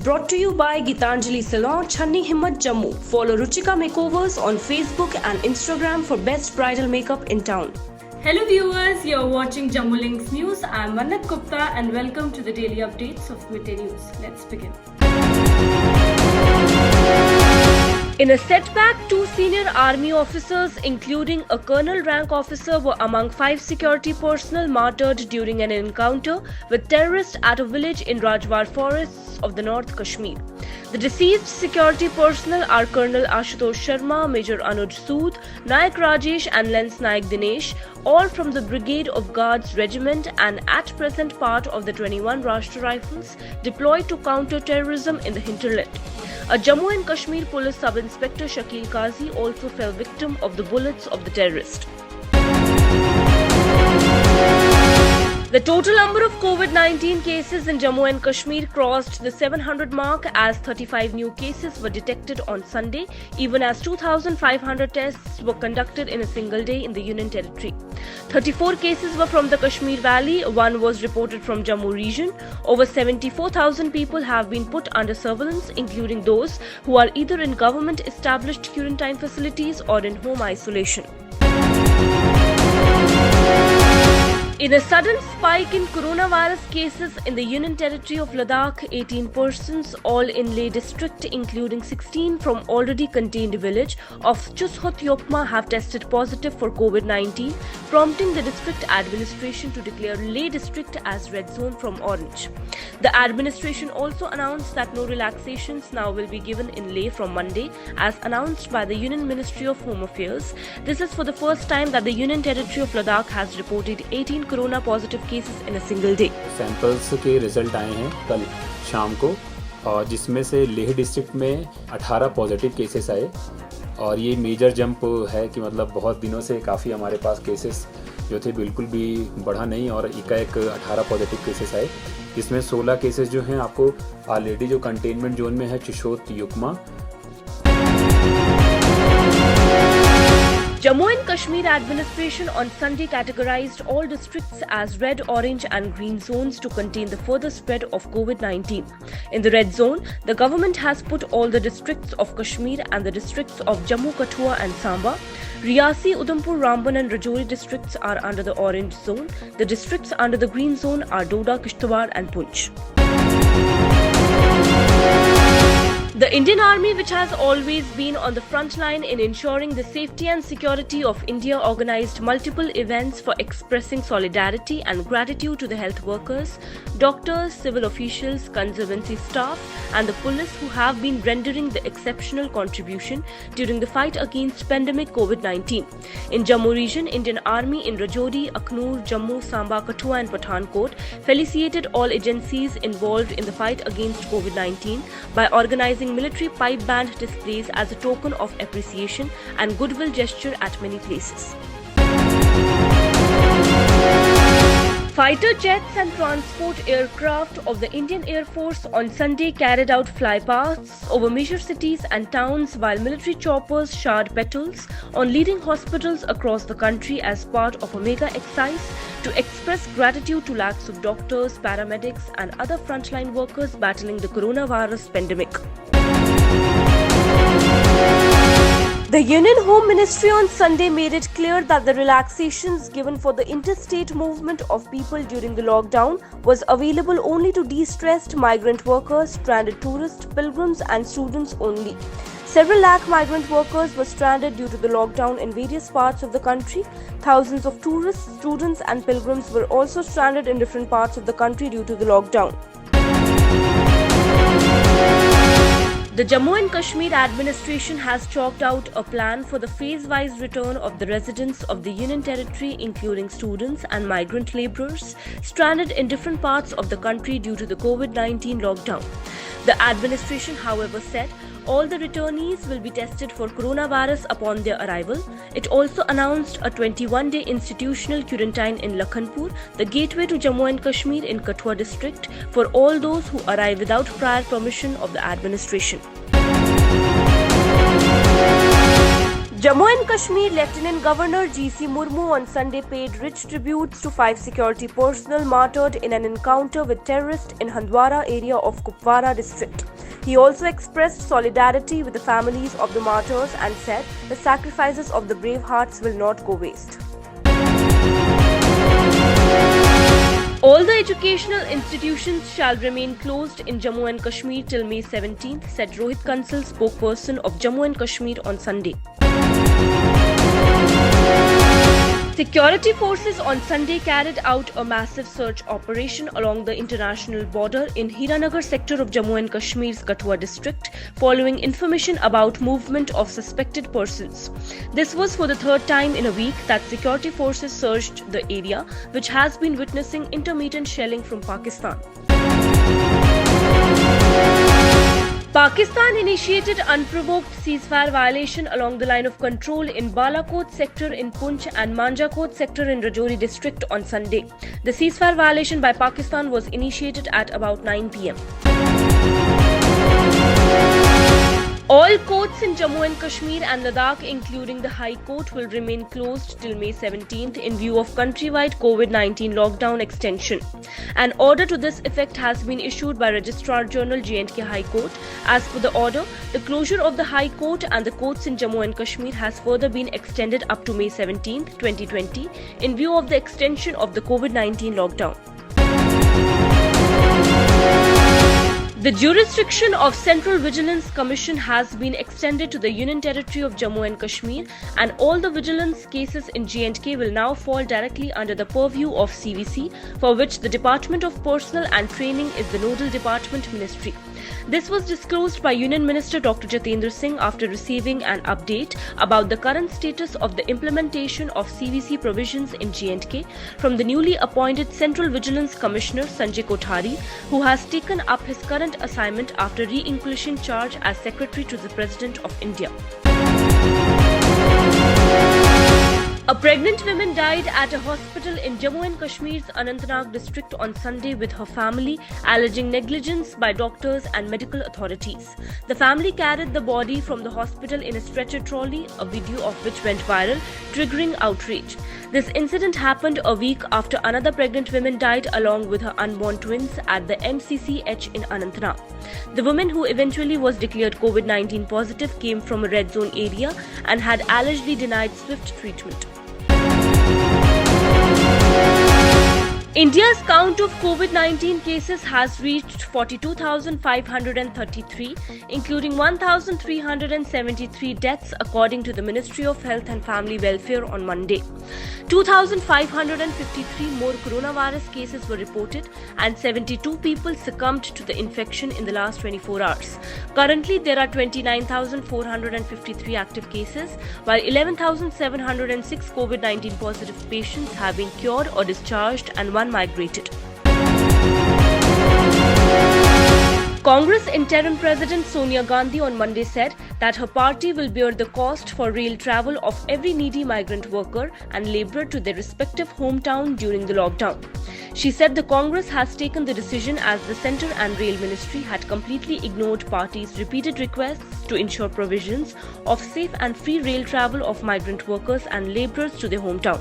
brought to you by Gitanjali Salon, Channi Himmat, Jammu. Follow Ruchika Makeovers on Facebook and Instagram for best bridal makeup in town. Hello viewers, you're watching Jammu Links News. I'm Mannat Gupta and welcome to the daily updates of Midday News. Let's begin. In a setback, 2 senior army officers, including a colonel rank officer, were among 5 security personnel martyred during an encounter with terrorists at a village in Rajwar forests of the North Kashmir. The deceased security personnel are Colonel Ashutosh Sharma, Major Anuj Sood, Nayak Rajesh and Lance Nayak Dinesh, all from the Brigade of Guards Regiment and at present part of the 21 Rashtra Rifles deployed to counter terrorism in the hinterland. A Jammu and Kashmir Police Sub-Inspector Shakil Qazi also fell victim of the bullets of the terrorist. The total number of COVID-19 cases in Jammu and Kashmir crossed the 700 mark as 35 new cases were detected on Sunday, even as 2,500 tests were conducted in a single day in the Union Territory. 34 cases were from the Kashmir Valley, 1 was reported from Jammu region. Over 74,000 people have been put under surveillance, including those who are either in government-established quarantine facilities or in home isolation. In a sudden spike in coronavirus cases in the Union Territory of Ladakh, 18 persons, all in Leh district, including 16 from already contained village of Chushot Yokma, have tested positive for COVID-19, prompting the district administration to declare Leh district as red zone from orange. The administration also announced that no relaxations now will be given in Leh from Monday, as announced by the Union Ministry of Home Affairs. This is for the first time that the Union Territory of Ladakh has reported 18 corona positive cases in a single day. Samples के result आए हैं कल शाम को, और जिसमें से Leh district में 18 पॉजिटिव केसेस आए, और ये मेजर जंप है कि मतलब बहुत दिनों से काफ़ी हमारे पास केसेस जो थे बिल्कुल भी बढ़ा नहीं, और एकाएक 18 पॉजिटिव केसेस आए, जिसमें 16 केसेस जो हैं आपको ऑलरेडी जो कंटेनमेंट जोन में है चुशोत युक्मा। Jammu and Kashmir administration on Sunday categorized all districts as red, orange and green zones to contain the further spread of COVID-19. In the red zone, the government has put all the districts of Kashmir and the districts of Jammu, Kathua and Samba. Riyasi, Udhampur, Ramban and Rajouri districts are under the orange zone. The districts under the green zone are Doda, Kishtwar and Poonch. The Indian Army, which has always been on the front line in ensuring the safety and security of India, organized multiple events for expressing solidarity and gratitude to the health workers, doctors, civil officials, conservancy staff and the police who have been rendering the exceptional contribution during the fight against pandemic COVID-19. In Jammu region, Indian Army in Rajouri, Aknoor, Jammu, Samba, Kathua and Pathankot felicitated all agencies involved in the fight against COVID-19 by organizing military pipe band displays as a token of appreciation and goodwill gesture at many places. Fighter jets and transport aircraft of the Indian Air Force on Sunday carried out flypasts over major cities and towns, while military choppers showered petals on leading hospitals across the country as part of a mega exercise to express gratitude to lakhs of doctors, paramedics and other frontline workers battling the coronavirus pandemic. The Union Home Ministry on Sunday made it clear that the relaxations given for the interstate movement of people during the lockdown was available only to de-stressed migrant workers, stranded tourists, pilgrims and students only. Several lakh migrant workers were stranded due to the lockdown in various parts of the country. Thousands of tourists, students and pilgrims were also stranded in different parts of the country due to the lockdown. The Jammu and Kashmir administration has chalked out a plan for the phase-wise return of the residents of the Union Territory, including students and migrant labourers stranded in different parts of the country due to the COVID-19 lockdown. The administration, however, said all the returnees will be tested for coronavirus upon their arrival. It also announced a 21-day institutional quarantine in Lakhanpur, the gateway to Jammu and Kashmir in Kathua district, for all those who arrive without prior permission of the administration. Jammu and Kashmir Lieutenant Governor G.C. Murmu on Sunday paid rich tributes to 5 security personnel martyred in an encounter with terrorists in Handwara area of Kupwara district. He also expressed solidarity with the families of the martyrs and said the sacrifices of the brave hearts will not go waste. All the educational institutions shall remain closed in Jammu and Kashmir till May 17th, said Rohit Kansal, spokesperson of Jammu and Kashmir on Sunday. Security forces on Sunday carried out a massive search operation along the international border in Hiranagar sector of Jammu and Kashmir's Kathua district following information about movement of suspected persons. This was for the third time in a week that security forces searched the area, which has been witnessing intermittent shelling from Pakistan. Pakistan initiated unprovoked ceasefire violation along the line of control in Balakot sector in Poonch and Manjakot sector in Rajouri district on Sunday. The ceasefire violation by Pakistan was initiated at about 9 p.m. All courts in Jammu and Kashmir and Ladakh, including the High Court, will remain closed till May 17th in view of countrywide COVID-19 lockdown extension. An order to this effect has been issued by Registrar General J&K High Court. As per the order, the closure of the High Court and the courts in Jammu and Kashmir has further been extended up to May 17th, 2020 in view of the extension of the COVID-19 lockdown. The jurisdiction of Central Vigilance Commission has been extended to the Union Territory of Jammu and Kashmir, and all the vigilance cases in J&K will now fall directly under the purview of CVC, for which the Department of Personnel and Training is the nodal department ministry. This was disclosed by Union Minister Dr. Jatendra Singh after receiving an update about the current status of the implementation of CVC provisions in J&K from the newly appointed Central Vigilance Commissioner Sanjay Kothari, who has taken up his current assignment after relinquishing charge as Secretary to the President of India. A pregnant woman died at a hospital in Jammu and Kashmir's Anantnag district on Sunday with her family alleging negligence by doctors and medical authorities. The family carried the body from the hospital in a stretcher trolley, a video of which went viral, triggering outrage. This incident happened a week after another pregnant woman died along with her unborn twins at the MCCH in Anantnag. The woman, who eventually was declared COVID-19 positive, came from a red zone area and had allegedly denied swift treatment. India's count of COVID-19 cases has reached 42,533, including 1,373 deaths according to the Ministry of Health and Family Welfare on Monday. 2,553 more coronavirus cases were reported and 72 people succumbed to the infection in the last 24 hours. Currently, there are 29,453 active cases, while 11,706 COVID-19 positive patients have been cured or discharged and one migrated. Congress interim President Sonia Gandhi on Monday said that her party will bear the cost for rail travel of every needy migrant worker and labourer to their respective hometown during the lockdown. She said the Congress has taken the decision as the Centre and Rail Ministry had completely ignored party's repeated requests to ensure provisions of safe and free rail travel of migrant workers and labourers to their hometown.